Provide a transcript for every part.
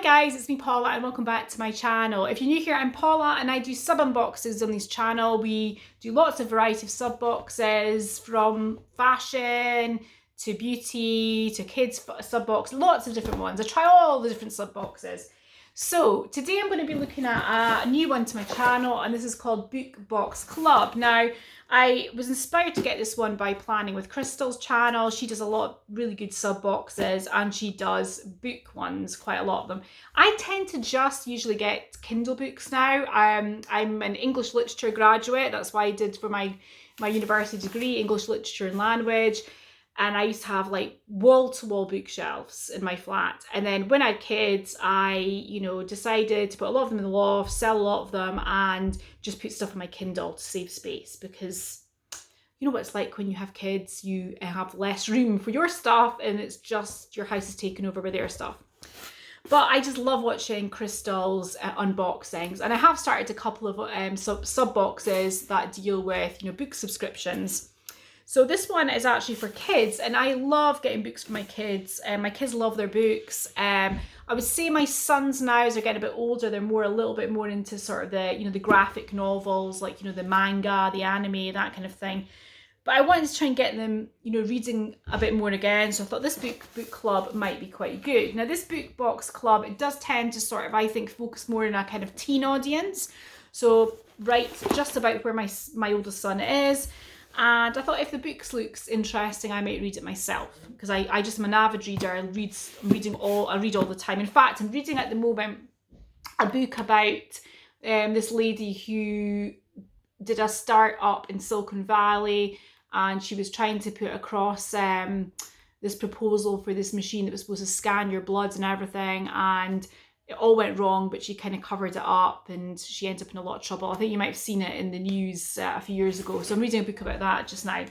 guys, it's me Paula and welcome back to my channel. If you're new here, I'm Paula and I do sub unboxes on this channel. We do lots of variety of sub boxes, from fashion to beauty to kids sub box, lots of different ones. I try all the different sub boxes. So today I'm going to be looking at a new one to my channel, and this is called Book Box Club. Now, I was inspired to get this one by planning with Crystal's channel. She does a lot of really good sub boxes and she does book ones, quite a lot of them. I tend to just usually get Kindle books now. I'm an English literature graduate. That's why I did for my university degree, English literature and language. And I used to have like wall-to-wall bookshelves in my flat. And then when I had kids, I, decided to put a lot of them in the loft, sell a lot of them, and just put stuff on my Kindle to save space. Because you know what it's like when you have kids, you have less room for your stuff and it's just your house is taken over by their stuff. But I just love watching Crystal's unboxings. And I have started a couple of sub boxes that deal with, book subscriptions. So this one is actually for kids, and I love getting books for my kids. My kids love their books. I would say my sons now, as they're getting a bit older, they're a little bit more into sort of the, the graphic novels, like, the manga, the anime, that kind of thing. But I wanted to try and get them, reading a bit more again. So I thought this book club might be quite good. Now, this book box club, it does tend to sort of, I think, focus more on a kind of teen audience. So right just about where my oldest son is. And I thought if the book looks interesting, I might read it myself, because I just am an avid reader. I read all the time. In fact, I'm reading at the moment a book about this lady who did a start-up in Silicon Valley, and she was trying to put across this proposal for this machine that was supposed to scan your bloods and everything, and it all went wrong, but she kind of covered it up and she ended up in a lot of trouble. I think you might have seen it in the news a few years ago. So I'm reading a book about that just now.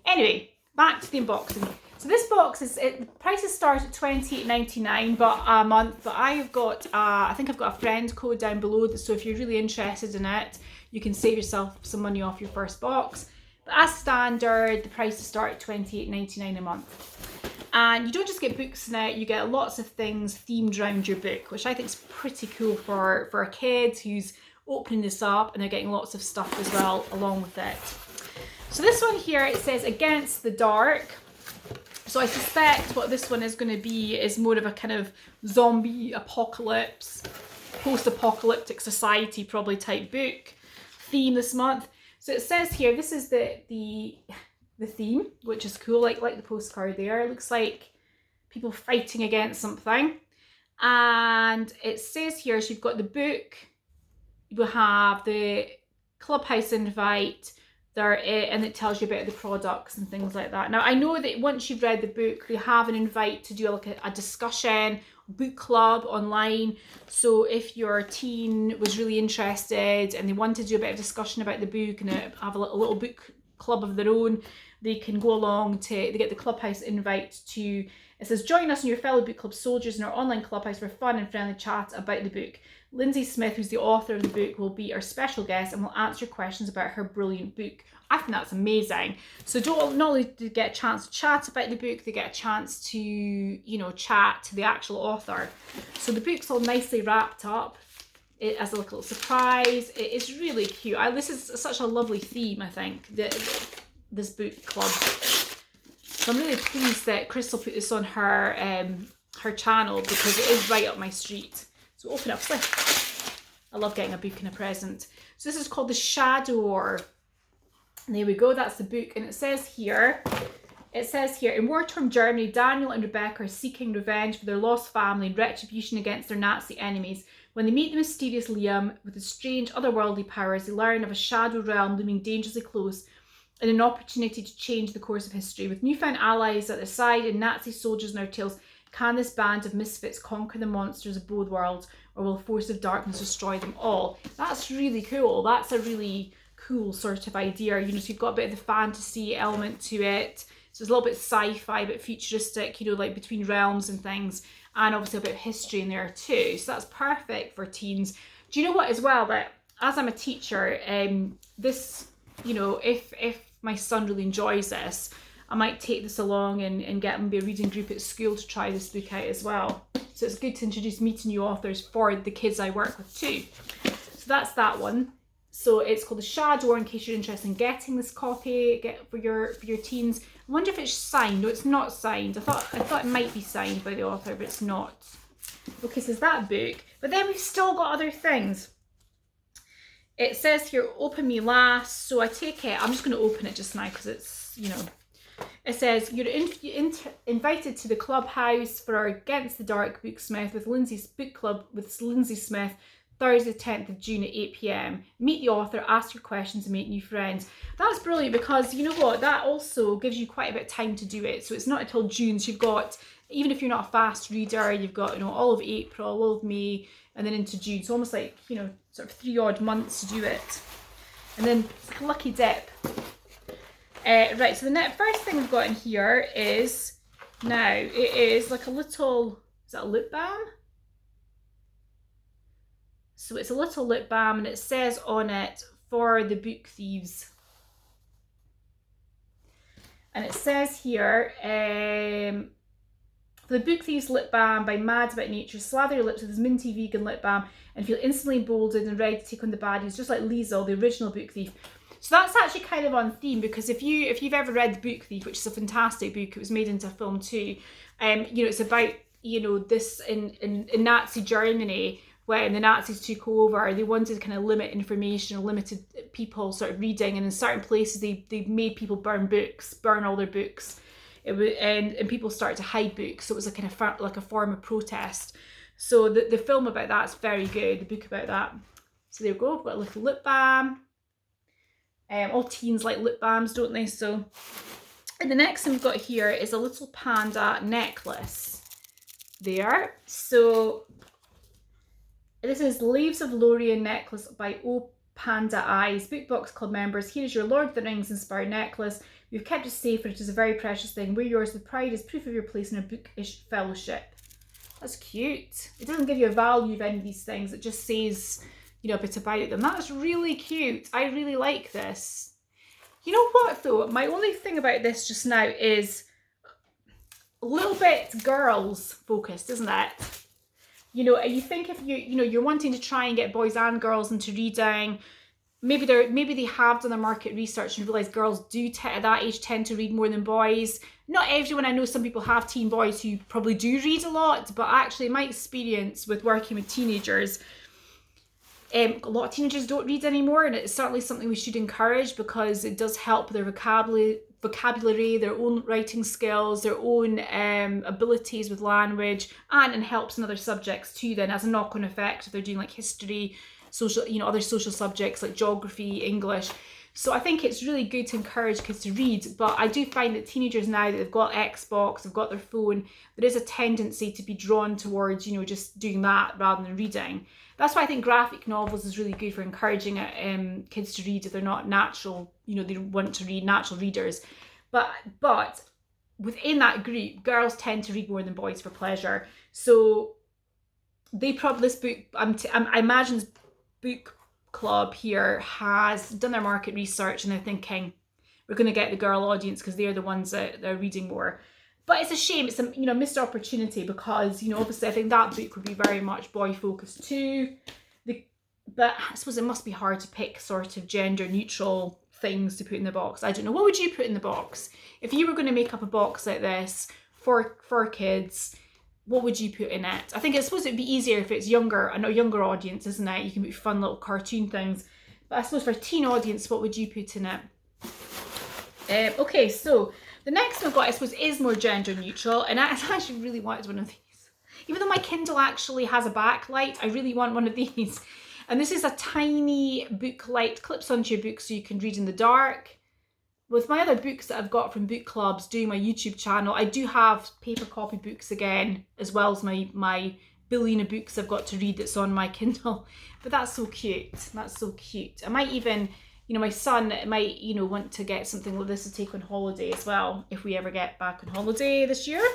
Anyway, back to the unboxing. So this box the prices start at $28.99 a month, but I've got, I think I've got a friend code down below. So if you're really interested in it, you can save yourself some money off your first box. But as standard, the prices start at $28.99 a month. And you don't just get books in it, you get lots of things themed around your book, which I think is pretty cool for a kid who's opening this up, and they're getting lots of stuff as well along with it. So this one here, it says Against the Dark. So I suspect what this one is going to be is more of a kind of zombie apocalypse, post-apocalyptic society probably type book theme this month. So it says here, this is the theme, which is cool, like the postcard there. It looks like people fighting against something. And it says here, so you've got the book, you have the Clubhouse invite there, and it tells you about the products and things like that. Now, I know that once you've read the book, they have an invite to do like a discussion, book club online. So if your teen was really interested and they wanted to do a bit of discussion about the book and have a little book club of their own, they can go along they get the Clubhouse invite to, it says, join us and your fellow book club soldiers in our online Clubhouse for fun and friendly chat about the book. Lindsay Smith, who's the author of the book, will be our special guest and will answer questions about her brilliant book. I think that's amazing. So not only do they get a chance to chat about the book, they get a chance to, chat to the actual author. So the book's all nicely wrapped up as a little surprise. It is really cute. This is such a lovely theme, I think, this book club. So I'm really pleased that Crystal put this on her channel, because it is right up my street. So open up, slip. I love getting a book and a present. So this is called The Shadower. And there we go, that's the book. And it says here, in war-torn Germany, Daniel and Rebecca are seeking revenge for their lost family and retribution against their Nazi enemies. When they meet the mysterious Liam with his strange otherworldly powers, they learn of a shadow realm looming dangerously close and an opportunity to change the course of history. With newfound allies at their side and Nazi soldiers in their tails, can this band of misfits conquer the monsters of both worlds, or will a force of darkness destroy them all? That's really cool. That's a really cool sort of idea. So you've got a bit of the fantasy element to it. So it's a little bit sci-fi, a bit futuristic, like between realms and things, and obviously a bit of history in there too. So that's perfect for teens. Do you know what as well, that as I'm a teacher, this, if my son really enjoys this, I might take this along and get maybe a reading group at school to try this book out as well. So it's good to introduce me to new authors for the kids I work with too. So that's that one. So it's called The Shadow, in case you're interested in getting this copy, for your teens. I wonder if it's signed. No, it's not signed. I thought it might be signed by the author, but it's not. Okay, so there's that book. But then we've still got other things. It says here, open me last. So I take it, I'm just going to open it just now because it's, you know. It says, you're invited to the clubhouse for our Against the Dark Booksmith with Lindsay's book club with Lindsay Smith, Thursday 10th of June at 8 p.m. Meet the author, ask your questions and make new friends. That's brilliant because you know what, that also gives you quite a bit of time to do it. So it's not until June, so you've got, even if you're not a fast reader, you've got, you know, all of April, all of May, and then into June. So almost like, you know, sort of 3 odd months to do it. And then it's like a lucky dip. Right, so the first thing we've got in here is, now it is like a little, is that a lip balm? So it's a little lip balm and it says on it, for the book thieves. And it says here, for the book thieves lip balm by Mad About Nature, slather your lips with this minty vegan lip balm and feel instantly emboldened and ready to take on the baddies, just like Liesel, the original book thief. So that's actually kind of on theme because if you've ever read The Book Thief, which is a fantastic book, it was made into a film too. You know, it's about, you know, this in Nazi Germany when the Nazis took over, they wanted to kind of limit information, limited people sort of reading, and in certain places they made people burn all their books. It was, and people started to hide books, so it was a kind of like a form of protest. So the film about that's very good, the book about that. So there we go, we've got a little lip balm. All teens like lip balms, don't they? So, and the next thing we've got here is a little panda necklace. There. So, this is Leaves of Lorien necklace by O Panda Eyes. Book Box Club members, here is your Lord of the Rings inspired necklace. We've kept it safe, but it is a very precious thing. Wear yours with pride as proof of your place in a bookish fellowship. That's cute. It doesn't give you a value of any of these things. It just says, you know, a bit about them. That's really cute. I really like this. You know what though? My only thing about this just now is a little bit girls focused, isn't it? You know, you think if you're wanting to try and get boys and girls into reading, maybe they have done their market research and realised girls do at that age tend to read more than boys. Not everyone. I know some people have teen boys who probably do read a lot, but actually my experience with working with teenagers, a lot of teenagers don't read anymore, and it's certainly something we should encourage because it does help their vocabulary, their own writing skills, their own abilities with language, and helps in other subjects too then as a knock-on effect if they're doing like history, social, you know, other social subjects like geography, English. So I think it's really good to encourage kids to read, but I do find that teenagers now that they've got Xbox, they've got their phone, there is a tendency to be drawn towards, you know, just doing that rather than reading. That's why I think graphic novels is really good for encouraging kids to read if they're not natural, you know, they want to read, natural readers. But within that group, girls tend to read more than boys for pleasure. So they probably, this book, I imagine this book club here has done their market research and they're thinking, we're going to get the girl audience because they're the ones that are reading more. But it's a shame, it's a, you know, missed opportunity because, you know, obviously I think that book would be very much boy focused too. But I suppose it must be hard to pick sort of gender neutral things to put in the box. I don't know. What would you put in the box? If you were going to make up a box like this for kids, what would you put in it? I suppose it'd be easier if it's younger, a younger audience, isn't it? You can put fun little cartoon things. But I suppose for a teen audience, what would you put in it? Okay, so the next one I've got, I suppose, is more gender neutral, and I actually really wanted one of these. Even though my Kindle actually has a backlight, I really want one of these. And this is a tiny book light, clips onto your book so you can read in the dark. With my other books that I've got from book clubs doing my YouTube channel, I do have paper copy books again, as well as my billion of books I've got to read that's on my Kindle. But that's so cute. That's so cute. I might even, you know, my son might, you know, want to get something like this to take on holiday as well, if we ever get back on holiday this year.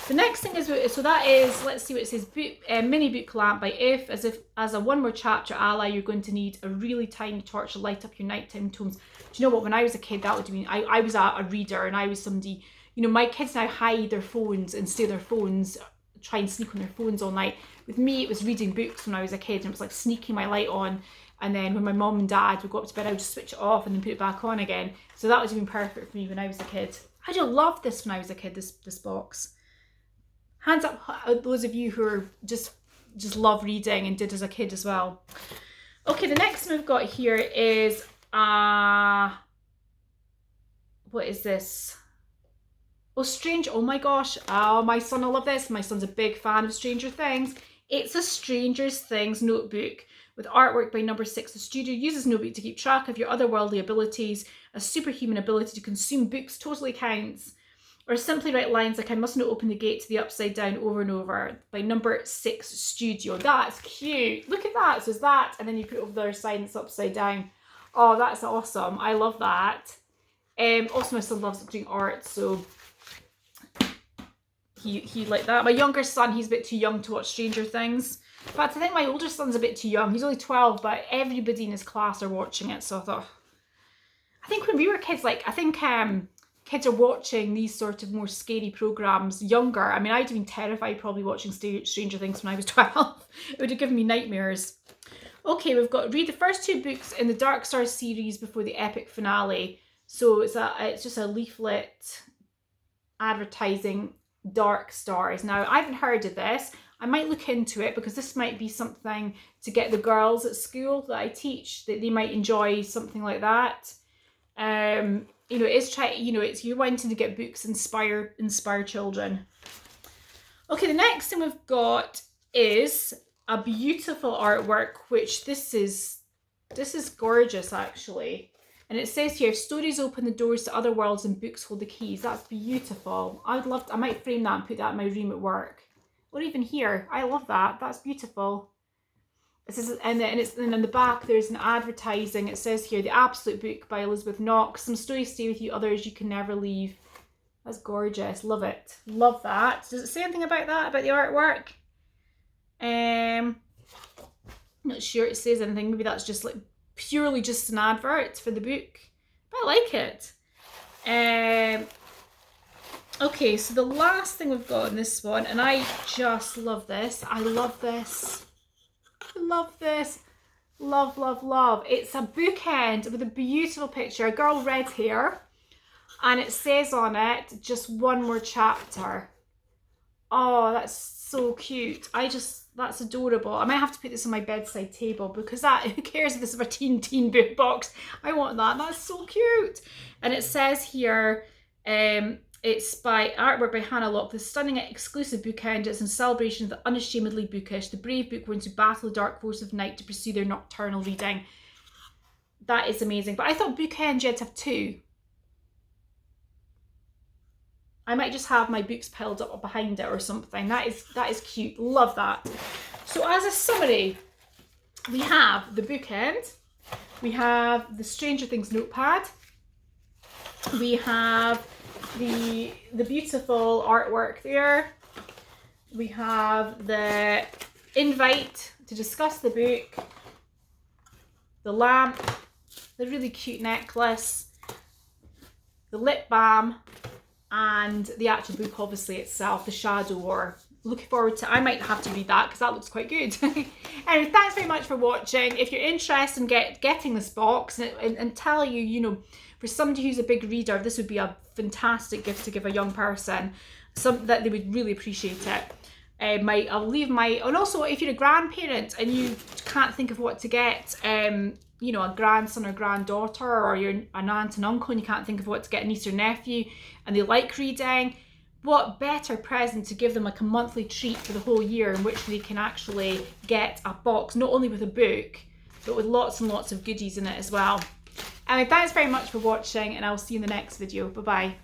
The next thing is, so that is, let's see what it says, mini book lamp by If. As a one more chapter ally, you're going to need a really tiny torch to light up your nighttime tomes. Do you know what, when I was a kid, that would mean, I was a reader, and I was somebody, you know, my kids now hide their phones and steal their phones, try and sneak on their phones all night. With me, it was reading books when I was a kid, and it was like sneaking my light on, and then when my mum and dad would go up to bed, I would just switch it off and then put it back on again. So that would have been perfect for me when I was a kid. I just loved this when I was a kid, this box. Hands up those of you who are just love reading and did as a kid as well. Okay, the next one we've got here is what is this? Oh, oh my gosh. Oh, my son will love this. My son's a big fan of Stranger Things. It's a Stranger Things notebook with artwork by Number 6. The studio uses notebook to keep track of your otherworldly abilities. A superhuman ability to consume books totally counts. Or simply write lines like, I must not open the gate to the upside down over and over, by Number 6 Studio. That's cute. Look at that. So it's that, and then you put it over the other side and it's upside down. Oh, that's awesome. I love that. Also, my son loves doing art, so he liked that. My younger son, he's a bit too young to watch Stranger Things. In fact, I think my older son's a bit too young. He's only 12, but everybody in his class are watching it. So I thought, I think when we were kids, like, I think kids are watching these sort of more scary programs younger. I mean, I'd have been terrified probably watching Stranger Things when I was 12. It would have given me nightmares. Okay, we've got read the first 2 books in the Dark Stars series before the epic finale. So it's just a leaflet advertising Dark Stars. Now, I haven't heard of this. I might look into it because this might be something to get the girls at school that I teach, that they might enjoy something like that. You know, it's you're wanting to get books inspire children. Okay, the next thing we've got is a beautiful artwork, which this is gorgeous actually. And it says here, stories open the doors to other worlds and books hold the keys. That's beautiful. I might frame that and put that in my room at work. Or even here. I love that. That's beautiful. It says, and then in the back there's an advertising. It says here, The Absolute Book by Elizabeth Knox. Some stories stay with you, others you can never leave. That's gorgeous. Love it. Love that. Does it say anything about that, about the artwork? Not sure it says anything. Maybe that's just like purely just an advert for the book. But I like it. Okay, so the last thing we've got in this one, and I just love this. I love this. I love this. Love, love, love. It's a bookend with a beautiful picture. A girl red hair. And it says on it, just one more chapter. Oh, that's so cute. That's adorable. I might have to put this on my bedside table because who cares if this is a teen book box? I want that. That's so cute. And it says here, it's by artwork by Hannah Locke. The stunning exclusive bookend is in celebration of the unashamedly bookish. The brave bookworms who battle the dark force of night to pursue their nocturnal reading. That is amazing. But I thought bookend you had to have 2. I might just have my books piled up behind it or something. That is cute. Love that. So as a summary, we have the bookend. We have the Stranger Things notepad. We have the beautiful artwork there. We have the invite to discuss the book. The lamp. The really cute necklace. The lip balm. And the actual book, obviously, itself, The Shadow War. Looking forward to, I might have to read that because that looks quite good. Anyway, thanks very much for watching. If you're interested in getting this box and tell you know, for somebody who's a big reader, this would be a fantastic gift to give a young person, something that they would really appreciate it. I'll leave my, and also if you're a grandparent and you can't think of what to get, you know, a grandson or granddaughter, or you're an aunt and uncle and you can't think of what to get a niece or nephew and they like reading, what better present to give them, like a monthly treat for the whole year in which they can actually get a box, not only with a book, but with lots and lots of goodies in it as well. Anyway, thanks very much for watching and I'll see you in the next video. Bye bye.